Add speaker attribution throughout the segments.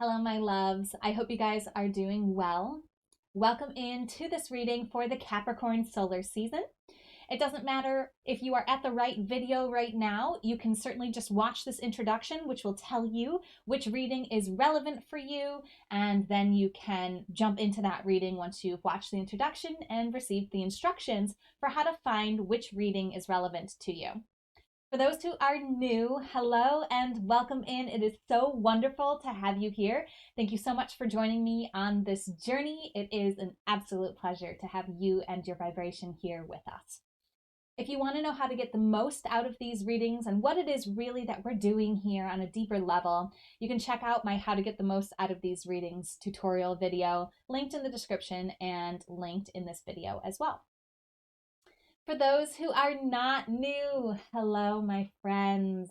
Speaker 1: Hello, my loves. I hope you guys are doing well. Welcome into this reading for the Capricorn solar season. It doesn't matter if you are at the right video right now. You can certainly just watch this introduction, which will tell you which reading is relevant for you, and then you can jump into that reading once you've watched the introduction and received the instructions for how to find which reading is relevant to you. For those who are new, hello and welcome in. It is so wonderful to have you here. Thank you so much for joining me on this journey. It is an absolute pleasure to have you and your vibration here with us. If you want to know how to get the most out of these readings and what it is really that we're doing here on a deeper level, you can check out my How to Get the Most Out of These Readings tutorial video, linked in the description and linked in this video as well. For those who are not new, hello, my friends.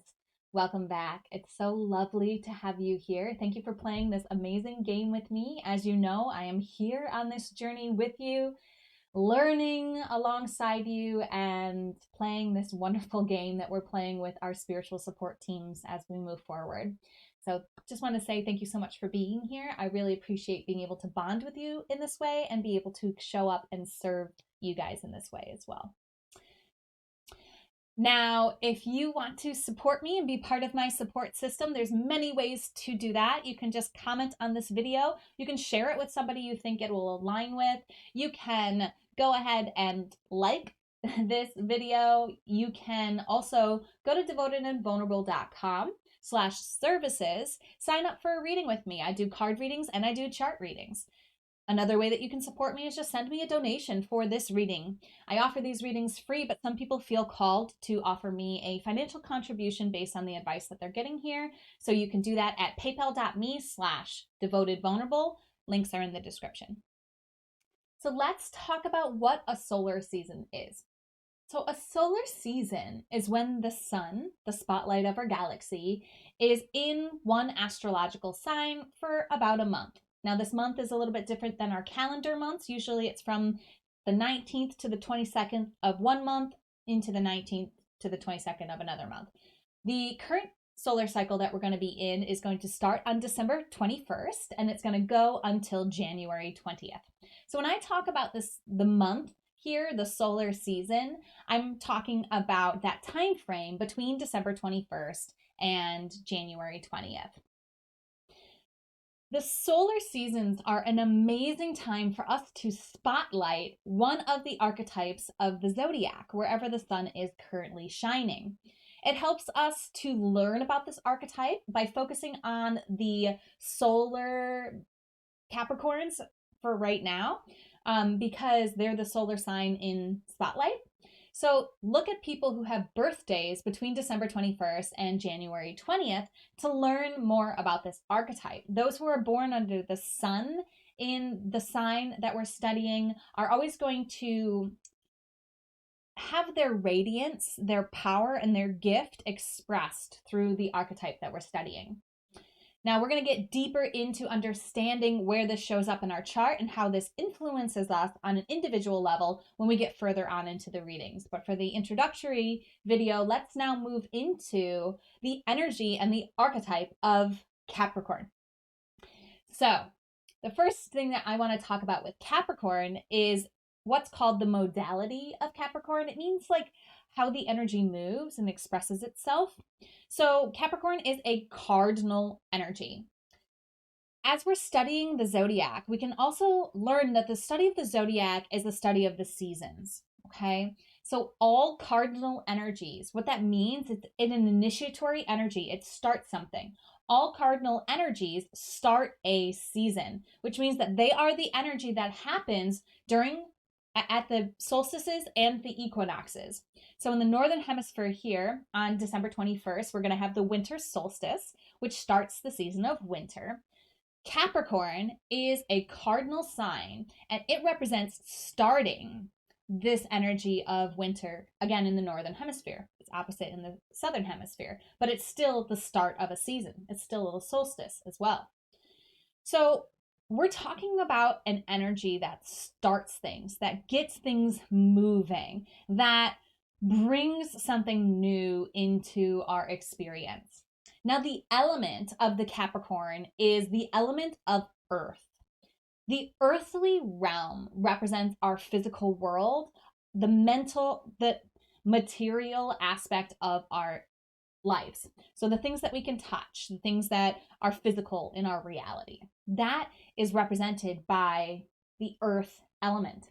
Speaker 1: Welcome back. It's so lovely to have you here. Thank you for playing this amazing game with me. As you know, I am here on this journey with you, learning alongside you and playing this wonderful game that we're playing with our spiritual support teams as we move forward. So just want to say thank you so much for being here. I really appreciate being able to bond with you in this way and be able to show up and serve you guys in this way as well. Now, if you want to support me and be part of my support system, there's many ways to do that. You can just comment on this video. You can share it with somebody you think it will align with. You can go ahead and like this video. You can also go to devotedandvulnerable.com/services, sign up for a reading with me. I do card readings and I do chart readings. Another way that you can support me is just send me a donation for this reading. I offer these readings free, but some people feel called to offer me a financial contribution based on the advice that they're getting here. So you can do that at paypal.me/devotedvulnerable. Links are in the description. So let's talk about what a solar season is. So a solar season is when the sun, the spotlight of our galaxy, is in one astrological sign for about a month. Now, this month is a little bit different than our calendar months. Usually it's from the 19th to the 22nd of one month into the 19th to the 22nd of another month. The current solar cycle that we're going to be in is going to start on December 21st, and it's going to go until January 20th. So when I talk about this, the month here, the solar season, I'm talking about that time frame between December 21st and January 20th. The solar seasons are an amazing time for us to spotlight one of the archetypes of the zodiac, wherever the sun is currently shining. It helps us to learn about this archetype by focusing on the solar Capricorns for right now, because they're the solar sign in spotlight. So look at people who have birthdays between December 21st and January 20th to learn more about this archetype. Those who are born under the sun in the sign that we're studying are always going to have their radiance, their power, and their gift expressed through the archetype that we're studying. Now we're going to get deeper into understanding where this shows up in our chart and how this influences us on an individual level when we get further on into the readings. But for the introductory video, let's now move into the energy and the archetype of Capricorn. So the first thing that I want to talk about with Capricorn is what's called the modality of Capricorn. It means like how the energy moves and expresses itself. So Capricorn is a cardinal energy. As we're studying the zodiac, we can also learn that the study of the zodiac is the study of the seasons, okay? So all cardinal energies, what that means is in an initiatory energy, it starts something. All cardinal energies start a season, which means that they are the energy that happens at the solstices and the equinoxes. So in the Northern Hemisphere here on December 21st, we're going to have the winter solstice, which starts the season of winter. Capricorn is a cardinal sign, and it represents starting this energy of winter, again, in the Northern Hemisphere. It's opposite in the Southern Hemisphere, but it's still the start of a season. It's still a solstice as well. So we're talking about an energy that starts things, that gets things moving, that brings something new into our experience. Now, the element of the Capricorn is the element of earth. The earthly realm represents our physical world, the material aspect of our lives. So the things that we can touch, the things that are physical in our reality, that is represented by the earth element.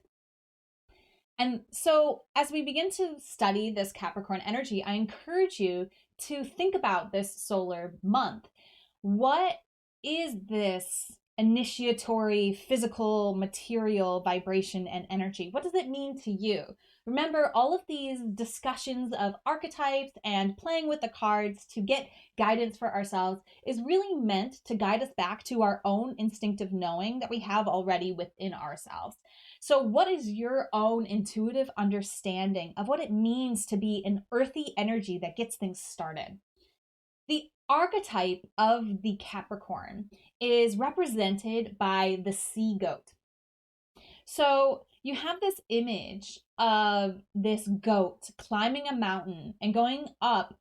Speaker 1: And so as we begin to study this Capricorn energy, I encourage you to think about this solar month. What is this initiatory, physical, material vibration and energy? What does it mean to you? Remember, all of these discussions of archetypes and playing with the cards to get guidance for ourselves is really meant to guide us back to our own instinctive knowing that we have already within ourselves. So, what is your own intuitive understanding of what it means to be an earthy energy that gets things started? The archetype of the Capricorn is represented by the sea goat. So you have this image of this goat climbing a mountain and going up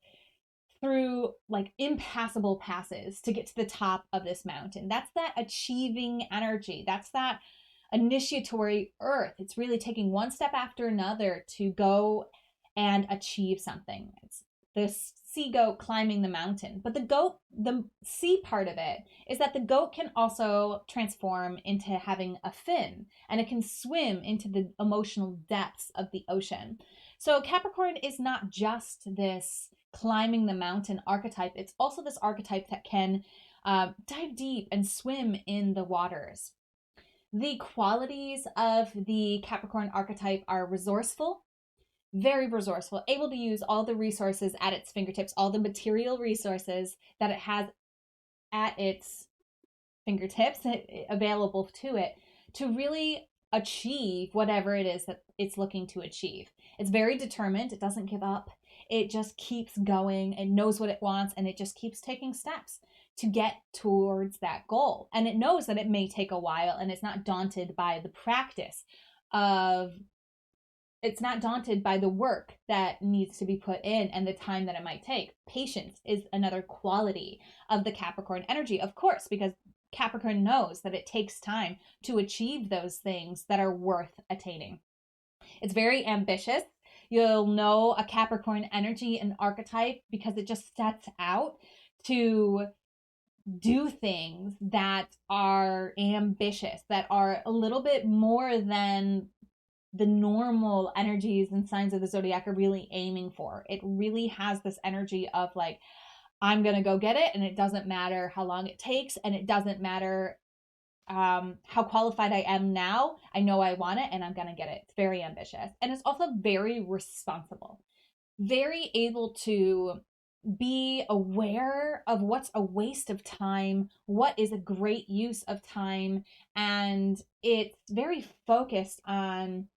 Speaker 1: through like impassable passes to get to the top of this mountain. That's that achieving energy. That's that initiatory earth. It's really taking one step after another to go and achieve something. It's this sea goat climbing the mountain. But the sea part of it is that the goat can also transform into having a fin, and it can swim into the emotional depths of the ocean. So Capricorn is not just this climbing the mountain archetype, it's also this archetype that can dive deep and swim in the waters. The qualities of the Capricorn archetype are resourceful, very resourceful, able to use all the resources at its fingertips, all the material resources that it has at its fingertips available to it to really achieve whatever it is that it's looking to achieve. It's very determined. It doesn't give up. It just keeps going. It knows what it wants, and it just keeps taking steps to get towards that goal. And it knows that it may take a while, and it's not daunted by the practice of it's not daunted by the work that needs to be put in and the time that it might take. Patience is another quality of the Capricorn energy, of course, because Capricorn knows that it takes time to achieve those things that are worth attaining. It's very ambitious. You'll know a Capricorn energy and archetype because it just sets out to do things that are ambitious, that are a little bit more than the normal energies and signs of the zodiac are really aiming for. It really has this energy of like, I'm going to go get it, and it doesn't matter how long it takes, and it doesn't matter how qualified I am now. I know I want it, and I'm going to get it. It's very ambitious. And it's also very responsible, very able to be aware of what's a waste of time, what is a great use of time, and it's very focused on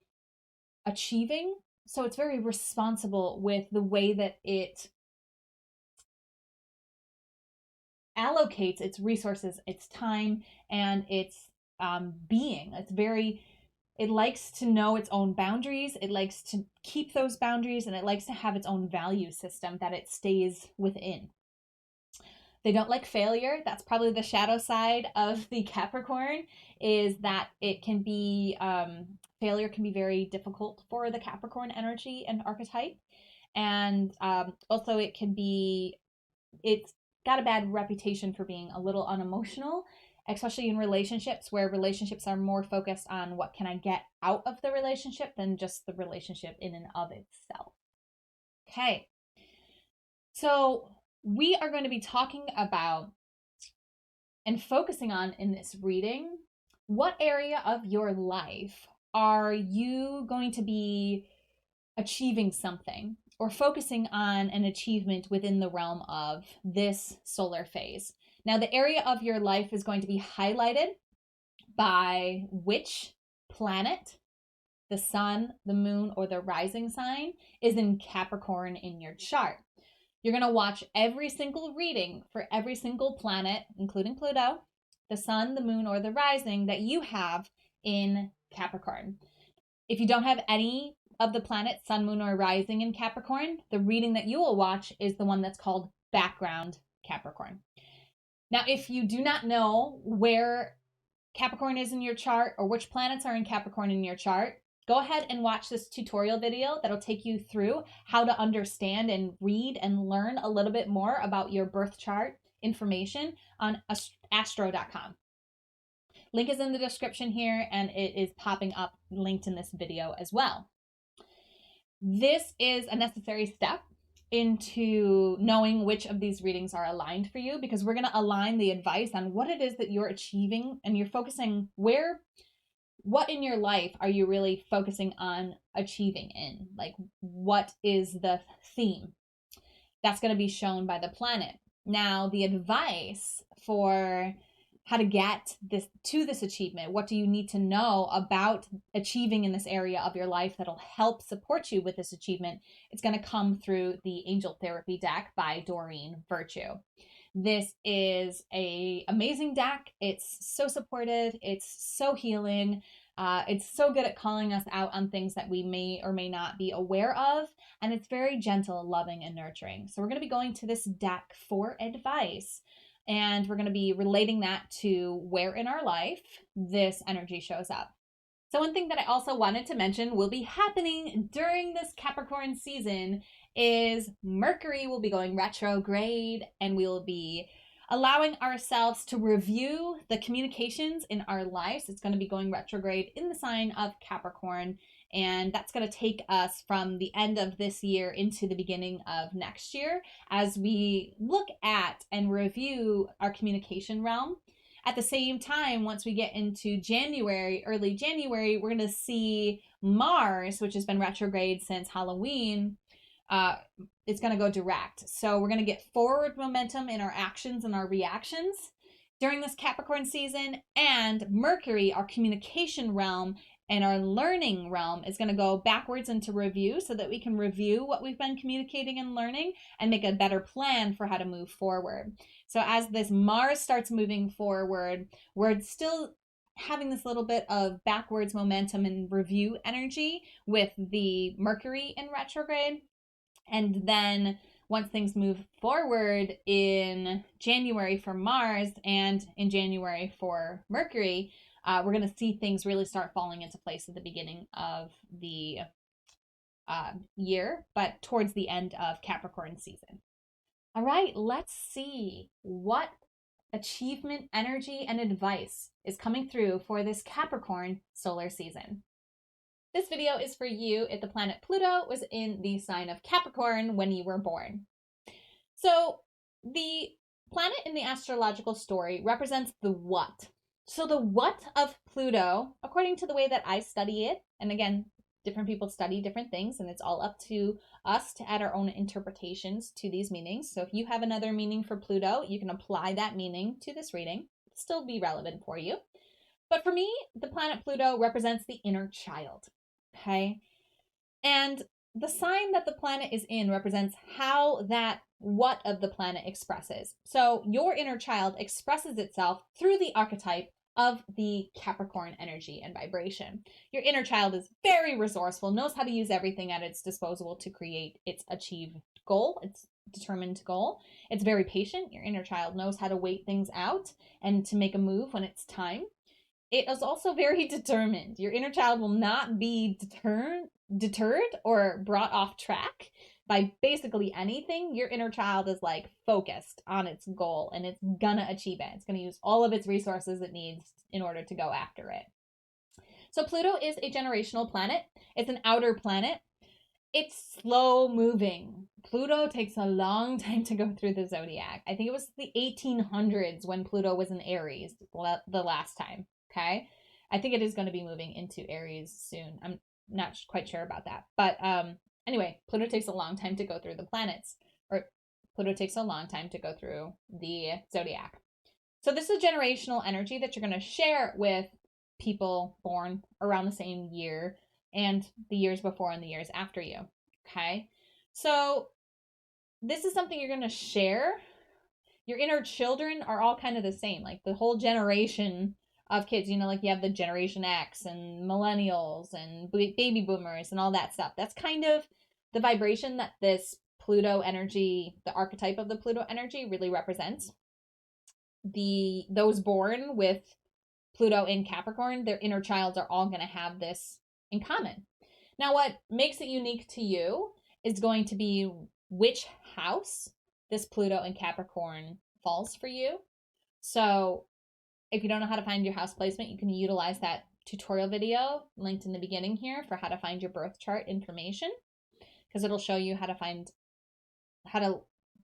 Speaker 1: achieving. So it's very responsible with the way that it allocates its resources, its time, and its being. It likes to know its own boundaries. It likes to keep those boundaries, and it likes to have its own value system that it stays within. They don't like failure. That's probably the shadow side of the Capricorn, is that it can be, failure can be very difficult for the Capricorn energy and archetype. And also it's got a bad reputation for being a little unemotional, especially in relationships, where relationships are more focused on what can I get out of the relationship than just the relationship in and of itself. Okay. So we are going to be talking about and focusing on in this reading, what area of your life are you going to be achieving something or focusing on an achievement within the realm of this solar phase. Now, the area of your life is going to be highlighted by which planet, the sun, the moon, or the rising sign is in Capricorn in your chart. You're going to watch every single reading for every single planet, including Pluto, the sun, the moon, or the rising that you have in Capricorn. If you don't have any of the planets, sun, moon, or rising in Capricorn, the reading that you will watch is the one that's called background Capricorn. Now, if you do not know where Capricorn is in your chart or which planets are in Capricorn in your chart, go ahead and watch this tutorial video that'll take you through how to understand and read and learn a little bit more about your birth chart information on astro.com. Link is in the description here, and it is popping up linked in this video as well. This is a necessary step into knowing which of these readings are aligned for you, because we're going to align the advice on what it is that you're achieving, and you're focusing what in your life are you really focusing on achieving in? Like, what is the theme? That's going to be shown by the planet. Now, the advice for how to get this achievement, what do you need to know about achieving in this area of your life that'll help support you with this achievement, it's going to come through the Angel Therapy deck by Doreen Virtue. This is an amazing deck. It's so supportive. It's so healing. It's so good at calling us out on things that we may or may not be aware of. And it's very gentle, loving, and nurturing. So we're going to be going to this deck for advice. And we're going to be relating that to where in our life this energy shows up. So one thing that I also wanted to mention will be happening during this Capricorn season is Mercury will be going retrograde, and we will be allowing ourselves to review the communications in our lives. It's going to be going retrograde in the sign of Capricorn, and that's going to take us from the end of this year into the beginning of next year as we look at and review our communication realm. At the same time, once we get into January, early January, we're going to see Mars, which has been retrograde since Halloween. It's going to go direct. So we're going to get forward momentum in our actions and our reactions during this Capricorn season. And Mercury, our communication realm and our learning realm, is going to go backwards into review so that we can review what we've been communicating and learning and make a better plan for how to move forward. So as this Mars starts moving forward, we're still having this little bit of backwards momentum and review energy with the Mercury in retrograde. And then once things move forward in January for Mars and in January for Mercury, we're going to see things really start falling into place at the beginning of the year, but towards the end of Capricorn season. All right, let's see what achievement, energy, and advice is coming through for this Capricorn solar season. This video is for you if the planet Pluto was in the sign of Capricorn when you were born. So the planet in the astrological story represents the what. So the what of Pluto, according to the way that I study it, and again, different people study different things, and it's all up to us to add our own interpretations to these meanings. So if you have another meaning for Pluto, you can apply that meaning to this reading. It'll still be relevant for you. But for me, the planet Pluto represents the inner child. Okay? And the sign that the planet is in represents how that what of the planet expresses. So your inner child expresses itself through the archetype of the Capricorn energy and vibration. Your inner child is very resourceful, knows how to use everything at its disposal to create its achieved goal, its determined goal. It's very patient. Your inner child knows how to wait things out and to make a move when it's time. It is also very determined. Your inner child will not be deterred or brought off track by basically anything. Your inner child is like focused on its goal, and it's gonna achieve it. It's gonna use all of its resources it needs in order to go after it. So Pluto is a generational planet. It's an outer planet. It's slow moving. Pluto takes a long time to go through the zodiac. I think it was the 1800s when Pluto was in Aries the last time. Okay. I think it is going to be moving into Aries soon. I'm not quite sure about that. But anyway, Pluto takes a long time to go through the planets, or Pluto takes a long time to go through the zodiac. So this is generational energy that you're going to share with people born around the same year and the years before and the years after you. Okay. So this is something you're going to share. Your inner children are all kind of the same, like the whole generation of kids, like you have the Generation X and millennials and baby boomers and all that stuff. That's kind of the vibration that this Pluto energy, the archetype of the Pluto energy really represents. Those born with Pluto in Capricorn, their inner childs are all going to have this in common. Now, what makes it unique to you is going to be which house this Pluto in Capricorn falls for you. So if you don't know how to find your house placement, you can utilize that tutorial video linked in the beginning here for how to find your birth chart information, because it'll show you how to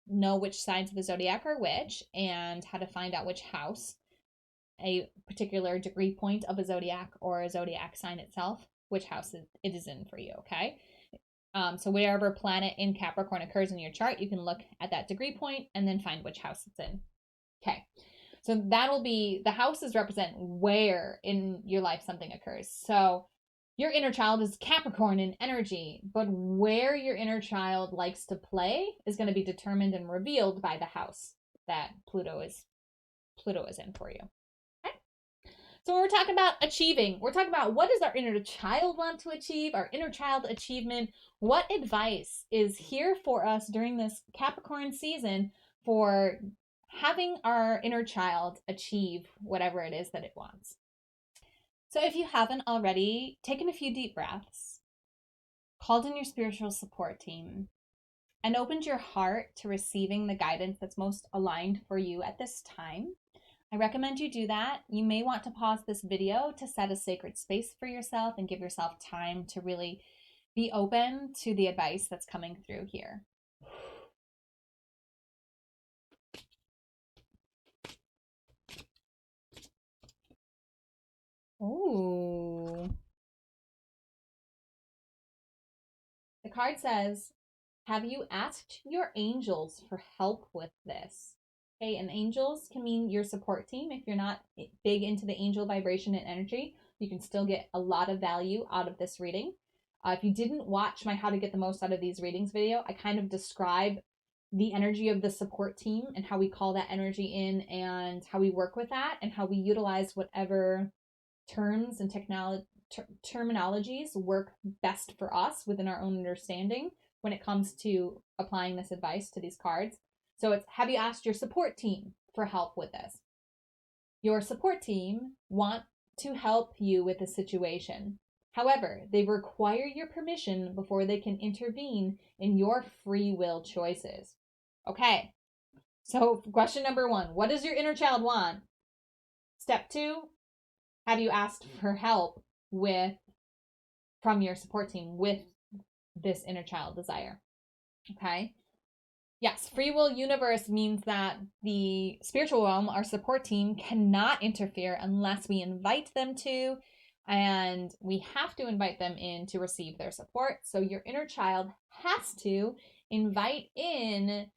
Speaker 1: know which signs of the zodiac are which, and how to find out which house a particular degree point of a zodiac or a zodiac sign itself, which house it is in for you, okay? So wherever planet in Capricorn occurs in your chart, you can look at that degree point and then find which house it's in. Okay, so that'll be, the houses represent where in your life something occurs. So your inner child is Capricorn in energy, but where your inner child likes to play is going to be determined and revealed by the house that Pluto is in for you. Okay? So when we're talking about achieving, we're talking about what does our inner child want to achieve, our inner child achievement. What advice is here for us during this Capricorn season for having our inner child achieve whatever it is that it wants? So if you haven't already, taken a few deep breaths, called in your spiritual support team, and opened your heart to receiving the guidance that's most aligned for you at this time, I recommend you do that. You may want to pause this video to set a sacred space for yourself and give yourself time to really be open to the advice that's coming through here. Ooh. The card says, have you asked your angels for help with this? Okay, and angels can mean your support team. If you're not big into the angel vibration and energy, you can still get a lot of value out of this reading. If you didn't watch my How to Get the Most Out of These Readings video, I kind of describe the energy of the support team and how we call that energy in and how we work with that and how we utilize whatever terms and terminologies work best for us within our own understanding when it comes to applying this advice to these cards. So it's, have you asked your support team for help with this? Your support team want to help you with the situation. However, they require your permission before they can intervene in your free will choices. Okay, so question number 1, what does your inner child want? Step 2, have you asked for help from your support team with this inner child desire? Okay. Yes, free will universe means that the spiritual realm, our support team, cannot interfere unless we invite them to, and we have to invite them in to receive their support. So your inner child has to invite in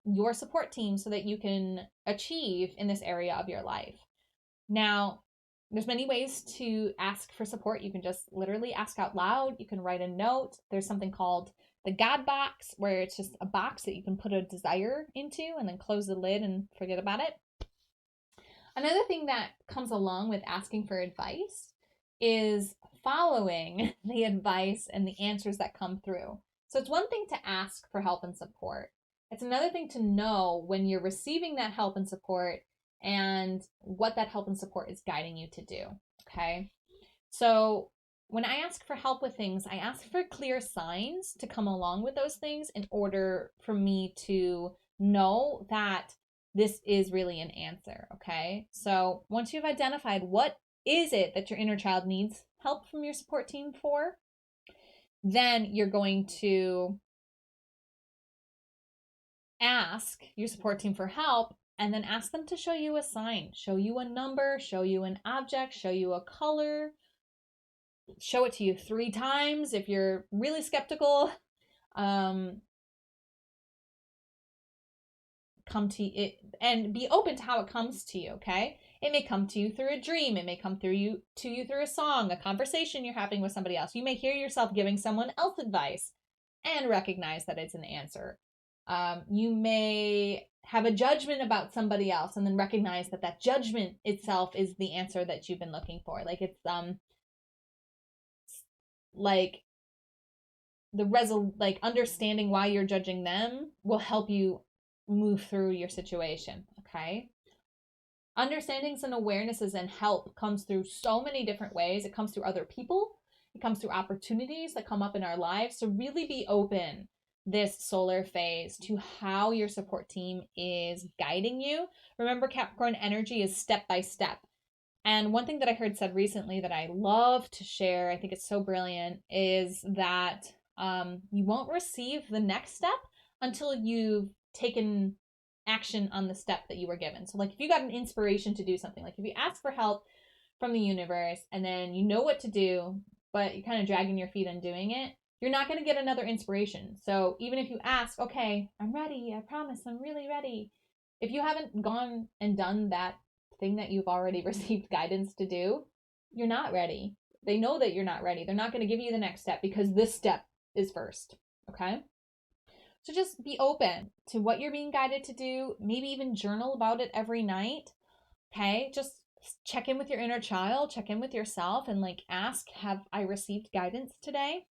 Speaker 1: your support team so that you can achieve in this area of your life. Now, there's many ways to ask for support. You can just literally ask out loud. You can write a note. There's something called the God box, where it's just a box that you can put a desire into and then close the lid and forget about it. Another thing that comes along with asking for advice is following the advice and the answers that come through. So it's one thing to ask for help and support. It's another thing to know when you're receiving that help and support and what that help and support is guiding you to do, okay? So when I ask for help with things, I ask for clear signs to come along with those things in order for me to know that this is really an answer, okay? So once you've identified what is it that your inner child needs help from your support team for, then you're going to ask your support team for help and then ask them to show you a sign, show you a number, show you an object, show you a color, show it to you 3 times if you're really skeptical. Come to it and be open to how it comes to you, okay? It may come to you through a dream. It may come to you through a song, a conversation you're having with somebody else. You may hear yourself giving someone else advice and recognize that it's an answer. You may have a judgment about somebody else and then recognize that that judgment itself is the answer that you've been looking for. Like it's like like understanding why you're judging them will help you move through your situation. Okay. Understandings and awarenesses and help comes through so many different ways. It comes through other people. It comes through opportunities that come up in our lives. So really be open this solar phase to how your support team is guiding you. Remember, Capricorn energy is step by step. And one thing that I heard said recently that I love to share, I think it's so brilliant, is that you won't receive the next step until you've taken action on the step that you were given. So like if you got an inspiration to do something, like if you ask for help from the universe and then you know what to do, but you're kind of dragging your feet on doing it, you're not going to get another inspiration. So even if you ask, okay, I'm ready, I promise I'm really ready. If you haven't gone and done that thing that you've already received guidance to do, you're not ready. They know that you're not ready. They're not going to give you the next step because this step is first. Okay? So just be open to what you're being guided to do. Maybe even journal about it every night. Okay? Just check in with your inner child, check in with yourself, and like ask, have I received guidance today?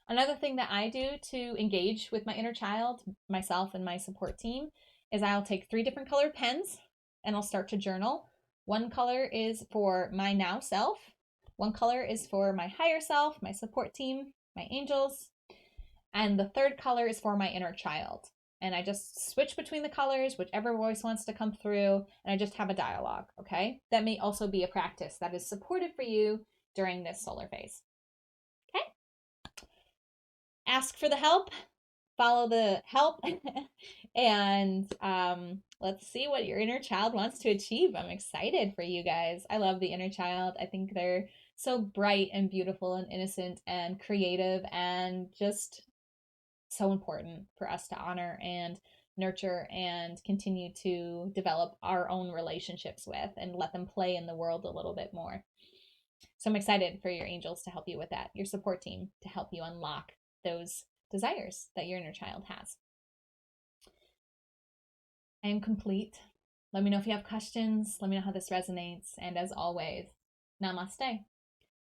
Speaker 1: Another thing that I do to engage with my inner child, myself, and my support team is I'll take 3 different colored pens and I'll start to journal. One color is for my now self. One color is for my higher self, my support team, my angels. And the third color is for my inner child. And I just switch between the colors, whichever voice wants to come through, and I just have a dialogue, okay? That may also be a practice that is supportive for you during this solar phase. Okay? Ask for the help, follow the help, and let's see what your inner child wants to achieve. I'm excited for you guys. I love the inner child. I think they're so bright and beautiful and innocent and creative and just so important for us to honor and nurture and continue to develop our own relationships with and let them play in the world a little bit more. So I'm excited for your angels to help you with that, your support team to help you unlock those desires that your inner child has. I am complete. Let me know if you have questions. Let me know how this resonates. And as always, namaste.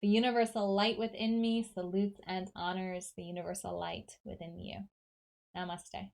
Speaker 1: The universal light within me salutes and honors the universal light within you. Namaste.